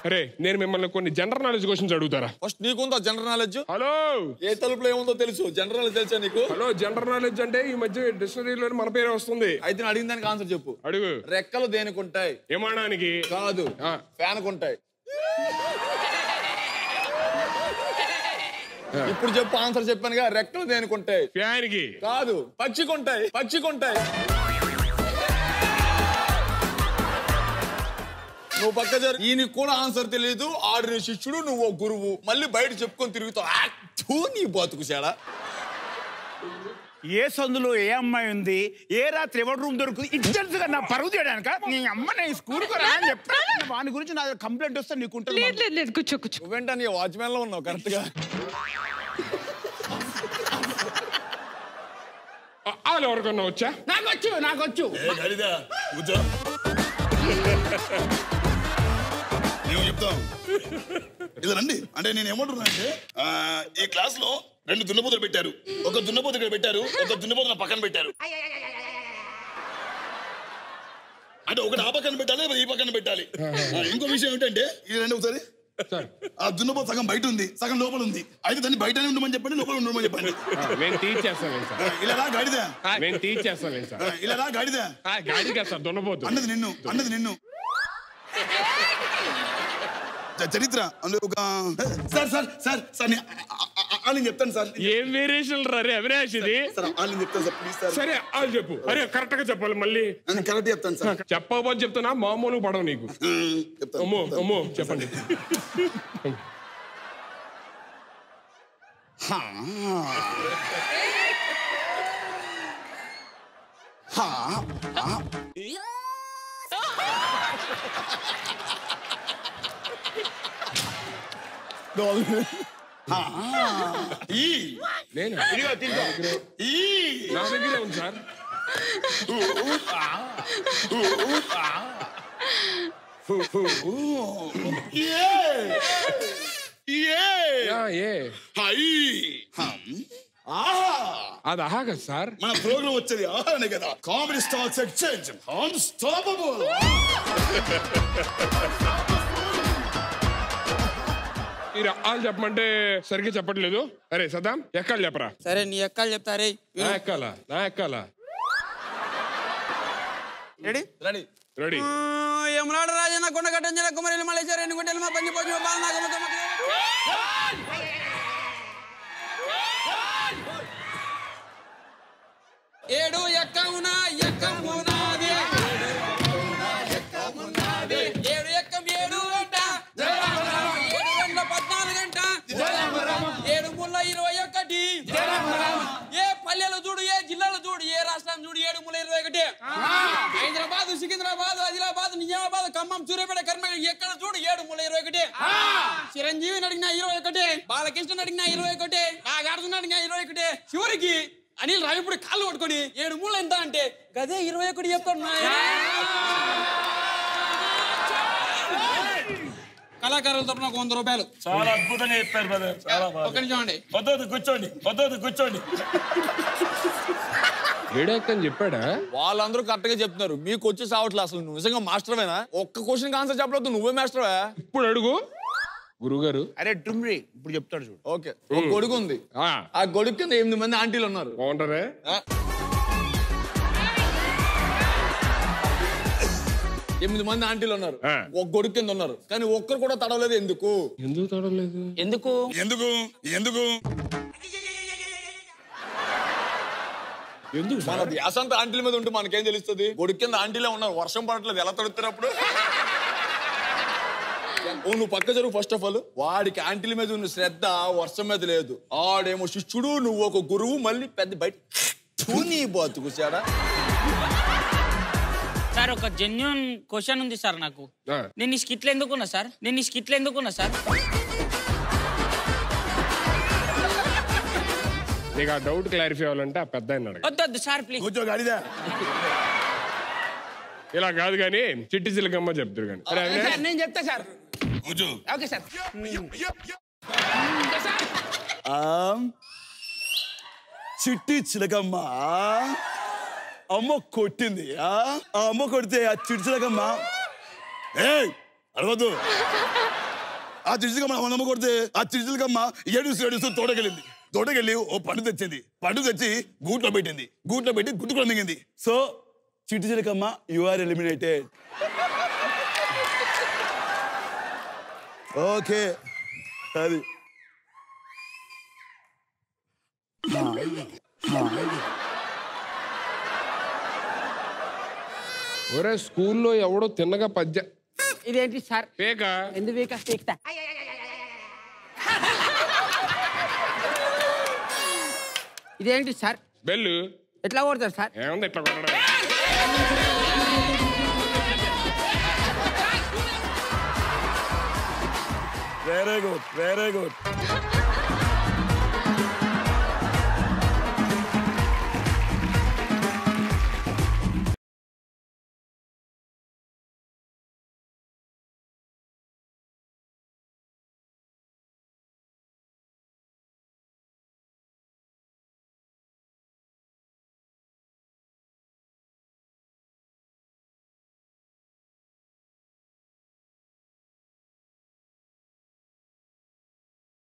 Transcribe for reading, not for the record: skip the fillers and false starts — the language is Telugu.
అరే నేను మిమ్మల్ని కొన్ని జనరల్ నాలెడ్జ్ క్వశ్చన్స్ అడుగుతారా? ఫస్ట్ నీకుందా జనరల్ నాలెడ్జ్? హలో, ఏ తలుపులో ఏముందో తెలుసు, జనరల్ నాలెడ్జ్ తెలుసా నీకు? హలో, జనరల్ నాలెడ్జ్ అంటే ఈ మధ్య డిక్షనరీలో మన పేరే వస్తుంది. అయితే నేను అడిగిన దానికి ఆన్సర్ చెప్పు. అడుగు. రెక్కలు దేనికి ఉంటాయి? విమానానికి. కాదు, ఫ్యాన్ కుంటాయి. ఇప్పుడు చెప్పు, ఆన్సర్ చెప్పానుగా. రెక్కలు దేనికి ఉంటాయి? ఫ్యాన్ కి. కాదు, పక్షికుంటాయి. పక్షికుంటాయి. నువ్వు పక్క జరు. ఈయనకి కూడా ఆన్సర్ తెలియదు. ఆడిన శిష్యుడు, నువ్వు గురువు, మళ్ళీ బయట చెప్పుకొని తిరుగుతావు. నీ బతుకు సేడా. ఏ సందులో ఏ అమ్మాయి ఉంది, ఏ రాత్రి ఎవరి రూమ్ దొరుకుతుంది, ఇద్దరుగా నా పరువు చేయడానిక? నీ అమ్మ నేను స్కూల్కి రా అని చెప్పాను. వాని గురించి నా కంప్లైంట్ వస్తే నీకుంటుంది. కూర్చో. నువ్వేంటా నీ వాచ్మెన్ లో ఉన్నావు కరెక్ట్ గా. ఎవరికన్నా వచ్చా? నాకొచ్చు. చెప్తాం ఇదండి. అంటే నేను ఏమంటున్నా అంటే, ఈ క్లాస్ లో 2 దున్నపోతులు పెట్టారు. ఒక దున్నపోతు ఇక్కడ పెట్టారు, ఒక దున్నపోతున పక్కన పెట్టారు. అంటే ఒకటి ఆ పక్కన పెట్టాలి, ఈ పక్కన పెట్టాలి. ఇంకో విషయం ఏంటంటే, ఇది రండి ఒకసారి. ఆ దున్నపోతు సగం బయట ఉంది, సగం లోపల ఉంది. అయితే దాన్ని బయటనే ఉండమని చెప్పండి, లోపల ఉండమని చెప్పండి. ఇలా రా గాడిదా, ఇలా రా గాడిదా. దున్నపోతు అన్నది నిన్ను చరిత్ర ఒక సార్ సార్ సార్ సార్ నేను చెప్తాను సార్. ఏం వేరియేషన్ రే అవినాష్ ఇది? నేను చెప్తాను సార్, ప్లీజ్ సార్. సరే వాళ్ళు చెప్పు. అరే కరెక్ట్ గా చెప్పాలి మళ్ళీ. కరెక్ట్ చెప్తాను సార్. చెప్పకపోతే చెప్తానా మామూలు పడవు నీకు. అమ్మో చెప్పండి. నా దగ్గరే ఉంది సార్. అది ఆహా కదా సార్. మన ప్రోగ్రామ్ వచ్చేది ఆహానే కదా. Comedy stars exchange unstoppable. మీరు అక్కాలు చెప్పమంటే సరిగ్గా చెప్పట్లేదు. అరే సదాం ఎక్కాలు చెప్పరా. సరే నీ ఎక్కాలు చెప్తారే. నా ఎక్కాలా రెడీ రెడీ రెడీ. యమనాడ రాజన్న కొండగట్టం జిల్లా కుమరేలు మలేశ్వర 2 గుంటలు మా పంచిపోజు ఏడు ఎక్కమునా ఎక్కమునాది ఏడు ఎక్కం 7 గంట 7 గంటల 14 గంట 7 ముళ్ళ 21. ఏ పల్లెలు చూడు, ఏ జిల్లాలు చూడు, ఏ రాష్ట్రం చూడు, 7 ముళ్ళ 21. హైదరాబాద్, సికింద్రాబాద్, ఆదిలాబాద్, నిజామాబాద్, ఖమ్మం, సూర్యాపేట, కర్నూలు ఎక్కడ చూడు 7 ముళ్ళ 21. చిరంజీవిని అడిగిన 21, బాలకృష్ణ అడిగిన 21, నాగార్జున అడిగిన 21. చివరికి అనిల్ రావిపూడి కాళ్ళు పట్టుకొని 7 ముళ్ళు ఎంత అంటే గదే 21 చెప్తాడు. కళాకారుల తరఫున 100 రూపాయలు. చాలా అద్భుతంగా చెప్పారు బ్రదర్. ఒక్క నిమిషం అండి. కూర్చోండి. వేడెక్కని చెప్పాడా? వాళ్ళందరూ కరెక్ట్ గా చెప్తున్నారు, మీకు వచ్చి సావట్లేదు. అసలు నువ్వు నిజంగా మాస్టర్వేనా? ఒక్క క్వశ్చన్ ఆన్సర్ చెప్పలేదు, నువ్వే మాస్టర్వే. ఇప్పుడు అడుగు గురుగారు. అరే డుమ్రి ఇప్పుడు చెప్తాడు చూడు. ఓకే, ఒక గొడుగు ఉంది. ఆ గొడుగు కింద 8 మంది ఆంటీలు ఉన్నారు. బాగుంటారే. 8 మంది ఆంటీలు ఉన్నారు, ఒక గొడుగు కింద ఉన్నారు. కానీ ఒక్కరు కూడా తడవలేదు. ఎందుకు తడవలేదు? మన ధ్యాసంతా ఆంటీల మీద ఉంటే మనకేం తెలుస్తుంది? గొడుగు కింద ఆంటీలే ఉన్నారు, వర్షం పడట్లేదు, ఎలా తడుస్తారు అప్పుడు? నువ్వు పక్క జరుగు. ఫస్ట్ ఆఫ్ ఆల్ వాడికి ఆంటీల మీద ఉన్న శ్రద్ధ వర్షం మీద లేదు. ఆడేమో శిష్యుడు, నువ్వు ఒక గురువు, మళ్ళీ పెద్ద బయట నీ బతుకు సాడా. సార్ ఒక జెన్యూన్ క్వశ్చన్ ఉంది సార్ నాకు. నేను ఈ స్కిట్లు ఎందుకున్నా సార్? నీకు ఆ డౌట్ క్లారిఫై అవ్వాలంటే ఆ పెద్ద వద్దు సార్ ప్లీజ్. కూర్చో గాడిదా. ఇలా కాదు కానీ చిట్టి చిలకమ్మ చెప్తారు కానీ. నేను చెప్తా సార్. కూర్చో. Okay sir. చిట్టి చిలకమ్మ అమ్మ కొట్టింది. ఆ అమ్మ కొడితే ఆ చిట్టి చిలకమ్మ అరవద్దు. ఆ చిరుచులకమ్మ నమ్మ కొడితే ఆ చిరుచులకమ్మ ఏడుస్తూ తోటకెళ్ళి ఓ పండు తెచ్చింది. పండు తెచ్చి గూట్లో పెట్టింది. గూట్లో పెట్టి గుట్టుకుని మింగింది. సో చిరుచులకమ్మ యు ఆర్ ఎలిమినేటెడ్. ఓకే అది ఒరే స్కూల్లో ఎవడో తిన్నగా పద్య ఇదేంటి సార్? పేక ఎందుకు వీక పీక్తా? ఇదేంటి సార్? బెల్లు ఎట్లా కొడతారు సార్? ఏముంది ఇట్లా కొట్టడం. Very good.